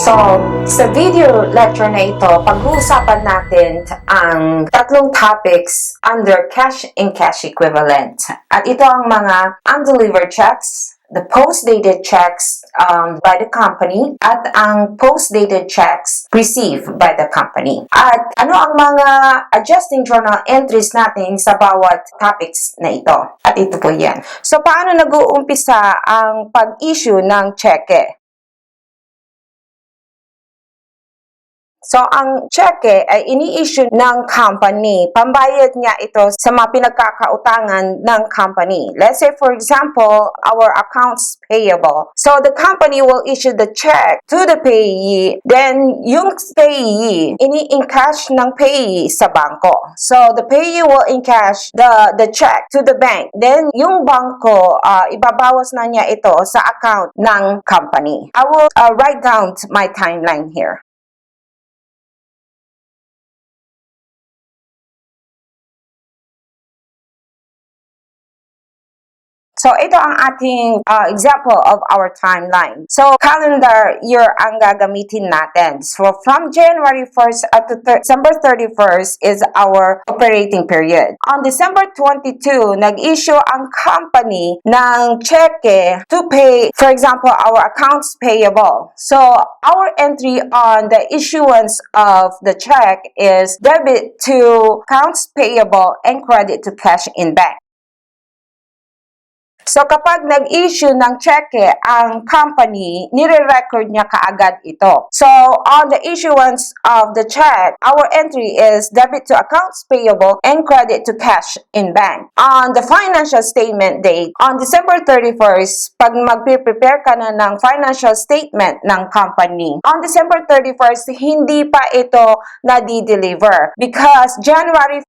So, sa video lecture na ito, pag-uusapan natin ang tatlong topics under cash and cash equivalent. At ito ang mga undelivered checks, the post-dated checks by the company, at ang post-dated checks received by the company. At ano ang mga adjusting journal entries natin sa bawat topics na ito. At ito po yan. So, paano nag-uumpisa ang pag-issue ng cheque? So, ang cheque ay ini-issue ng company. Pambayad niya ito sa mga pinagkakautangan ng company. Let's say, for example, our accounts payable. So, the company will issue the check to the payee. Then, yung payee, ini-encash ng payee sa bangko. So, the payee will encash the check to the bank. Then, yung bangko, ibabawas na niya ito sa account ng company. I will write down my timeline here. So, ito ang ating example of our timeline. So, calendar year ang gagamitin natin. So, from January 1st to December 31st is our operating period. On December 22, nag-issue ang company ng cheque to pay, for example, our accounts payable. So, our entry on the issuance of the check is debit to accounts payable and credit to cash in bank. So, kapag nag-issue ng cheque ang company, nire-record niya kaagad ito. So, on the issuance of the check, our entry is debit to accounts payable and credit to cash in bank. On the financial statement date, on December 31st, pag mag-prepare ka na ng financial statement ng company, on December 31st, hindi pa ito na-deliver because January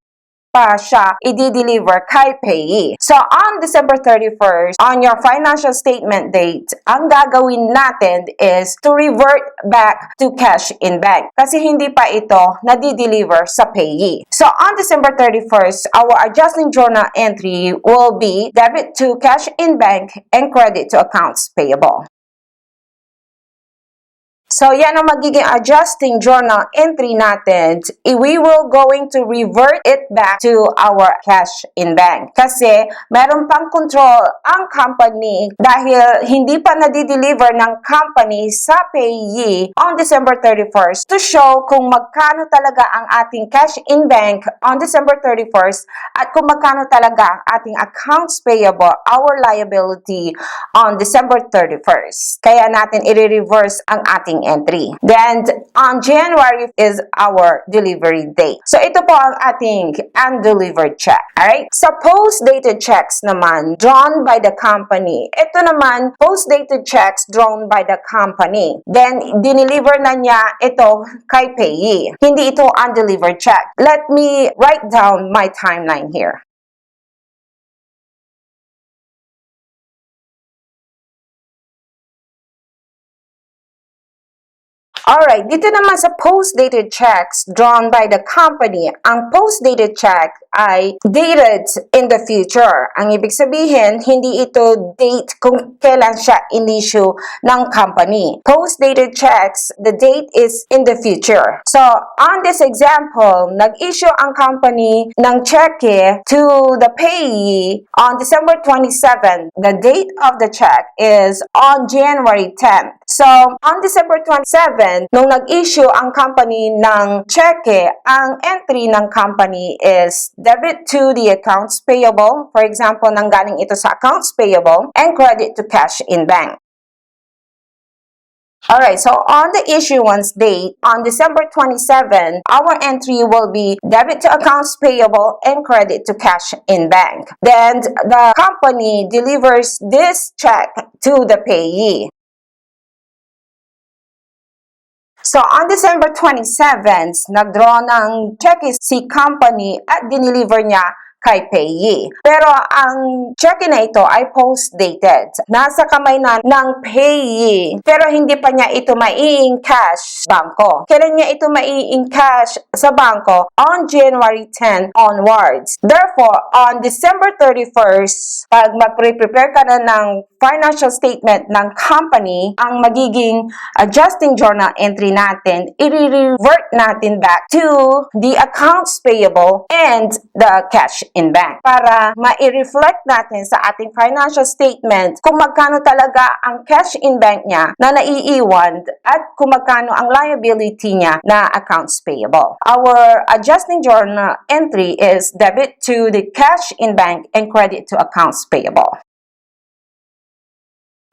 pa siya i-deliver kay payee. So, on December 31st, on your financial statement date, ang gagawin natin is to revert back to cash in bank. Kasi hindi pa ito na-deliver sa payee. So, on December 31st, our adjusting journal entry will be debit to cash in bank and credit to accounts payable. So, yan ang magiging adjusting journal entry natin. We will going to revert it back to our cash in bank. Kasi, meron pang control ang company dahil hindi pa nadi-deliver ng company sa payee on December 31st to show kung magkano talaga ang ating cash in bank on December 31st at kung magkano talaga ang ating accounts payable, our liability on December 31st. Kaya natin i-reverse ang ating entry. Then, on January is our delivery date. So, ito po ang ating undelivered check. Alright? Sa post-dated checks naman, drawn by the company. Ito naman, post-dated checks drawn by the company. Then, dineliver na niya ito kay payee. Hindi ito undelivered check. Let me write down my timeline here. Alright, dito naman sa post-dated checks drawn by the company, ang post-dated check ay dated in the future. Ang ibig sabihin, hindi ito date kung kailan siya in-issue ng company. Post-dated checks, the date is in the future. So, on this example, nag-issue ang company ng cheque to the payee on December 27. The date of the check is on January 10. So, on December 27, nung nag-issue ang company ng cheque, ang entry ng company is debit to the accounts payable. For example, nanggaling ito sa accounts payable and credit to cash in bank. Alright, so on the issuance date, on December 27, our entry will be debit to accounts payable and credit to cash in bank. Then, the company delivers this check to the payee. So, on December 27, nag-draw ng cheque si company at dineliver niya kay payee. Pero ang cheque na ito ay post-dated. Nasa kamay na ng payee, pero hindi pa niya ito mai-encash bangko. Kailan niya ito mai-encash sa bangko? On January 10 onwards. Therefore, on December 31st, pag mag-prepare ka na ng financial statement ng company, ang magiging adjusting journal entry natin, i-revert natin back to the accounts payable and the cash in bank para ma-reflect natin sa ating financial statement kung magkano talaga ang cash in bank niya na naiiwan at kung magkano ang liability niya na accounts payable. Our adjusting journal entry is debit to the cash in bank and credit to accounts payable.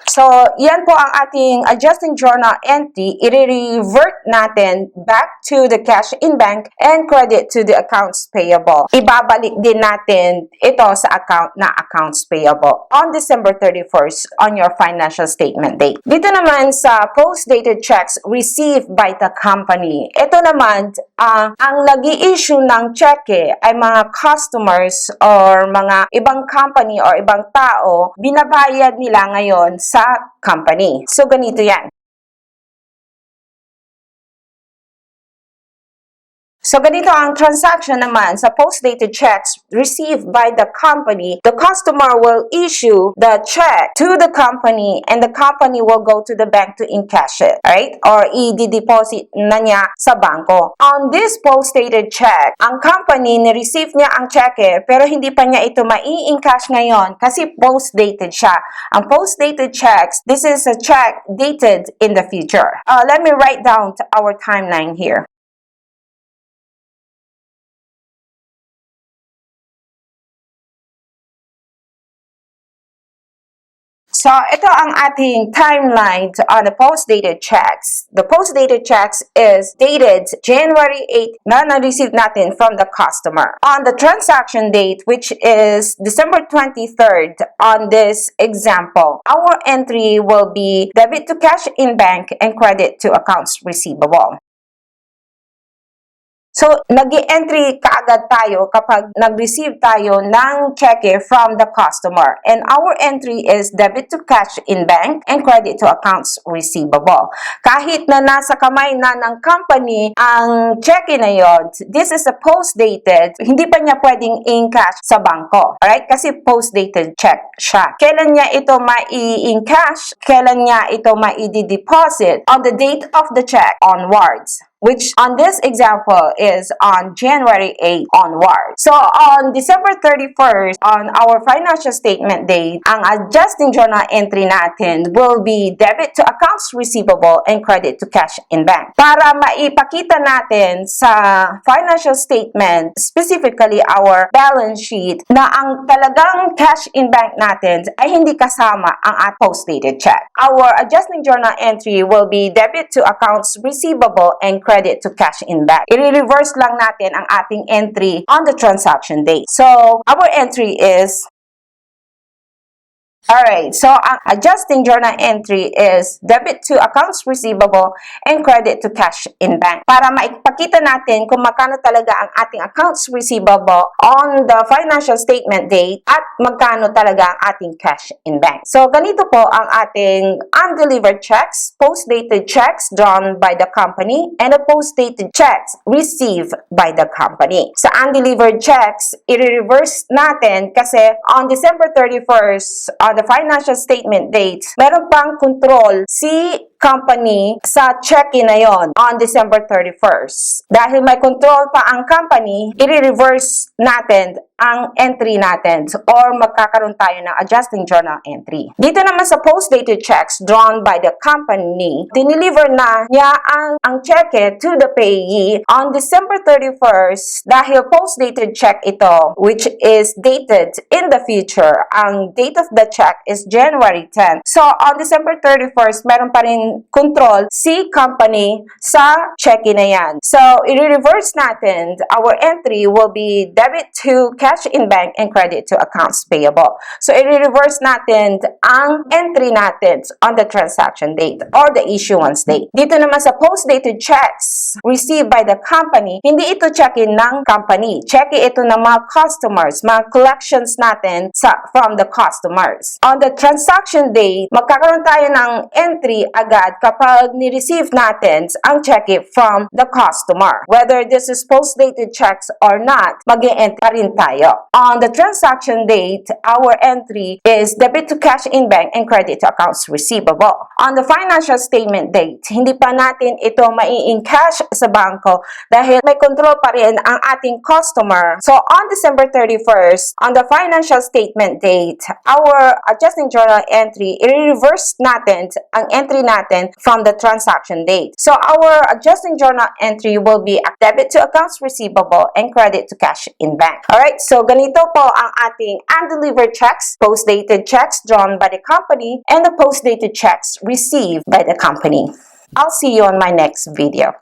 So, yan po ang ating adjusting journal entry. I-revert natin back to the cash in bank and credit to the accounts payable. Ibabalik din natin ito sa account na accounts payable on December 31st on your financial statement date. Dito naman sa post-dated checks received by the company. Ito naman, ang nag-i-issue ng cheque ay mga customers or mga ibang company or ibang tao, binabayad nila ngayon sa company. So, ganito yan. So, ganito ang transaction naman sa post-dated checks received by the company. The customer will issue the check to the company and the company will go to the bank to encash it, right? Or i-deposit na niya sa bangko. On this post-dated check, ang company ni-receive niya ang cheque pero hindi pa niya ito mai-encash ngayon kasi post-dated siya. Ang post-dated checks, this is a check dated in the future. Let me write down our timeline here. So, ito ang ating timeline on the post-dated checks. The post-dated checks is dated January 8 na na-receive natin from the customer. On the transaction date, which is December 23rd, on this example, our entry will be debit to cash in bank and credit to accounts receivable. So, nag-entry kaagad tayo kapag nag-receive tayo ng cheque from the customer. And our entry is debit to cash in bank and credit to accounts receivable. Kahit na nasa kamay na ng company ang cheque na yon, this is a post-dated, hindi pa niya pwedeng in-cash sa bangko. Alright? Kasi post-dated check siya. Kailan niya ito mai-in-cash? Kailan niya ito mai-deposit? On the date of the check onwards, which on this example is on January 8 onward. So, on December 31st, on our financial statement date, ang adjusting journal entry natin will be debit to accounts receivable and credit to cash in bank. Para maipakita natin sa financial statement, specifically our balance sheet, na ang talagang cash in bank natin ay hindi kasama ang post-dated check. Our adjusting journal entry will be debit to accounts receivable and credit to cash in bank. I-reverse lang natin ang ating entry on the transaction date. So, our entry is alright, so ang adjusting journal entry is debit to accounts receivable and credit to cash in bank. Para maipakita natin kung magkano talaga ang ating accounts receivable on the financial statement date at magkano talaga ang ating cash in bank. So, ganito po ang ating undelivered checks, post-dated checks drawn by the company, and the post-dated checks received by the company. Sa undelivered checks, i-reverse natin kasi on December 31st, on the financial statement date, meron pang control si company sa cheque na yon on December 31st. Dahil may control pa ang company, i-reverse natin ang entry natin or magkakaroon tayo ng adjusting journal entry. Dito naman sa post-dated checks drawn by the company, dineliver na niya ang cheque to the payee on December 31st dahil post-dated check ito, which is dated in the future. Ang date of the check is January 10. So, on December 31st, meron pa rin natin control si company sa cheque na yan. So, i-reverse natin, our entry will be debit to cash in bank and credit to accounts payable. So, i-reverse natin ang entry natin on the transaction date or the issuance date. Dito naman sa post-dated checks received by the company, hindi ito cheque ng company. Cheque ito ng mga customers, mga collections natin from the customers. On the transaction date, magkakaroon tayo ng entry agad kapag ni-receive natin ang cheque from the customer. Whether this is post-dated checks or not, mag-e-entry pa rin tayo. On the transaction date, our entry is debit to cash in bank and credit to accounts receivable. On the financial statement date, hindi pa natin ito mai-encash sa bangko dahil may control pa rin ang ating customer. So, on December 31st, on the financial statement date, our adjusting journal entry, i-reverse natin ang entry natin from the transaction date. So, our adjusting journal entry will be debit to accounts receivable and credit to cash in bank. Alright, so ganito po ang ating undelivered checks, post-dated checks drawn by the company, and the post-dated checks received by the company. I'll see you on my next video.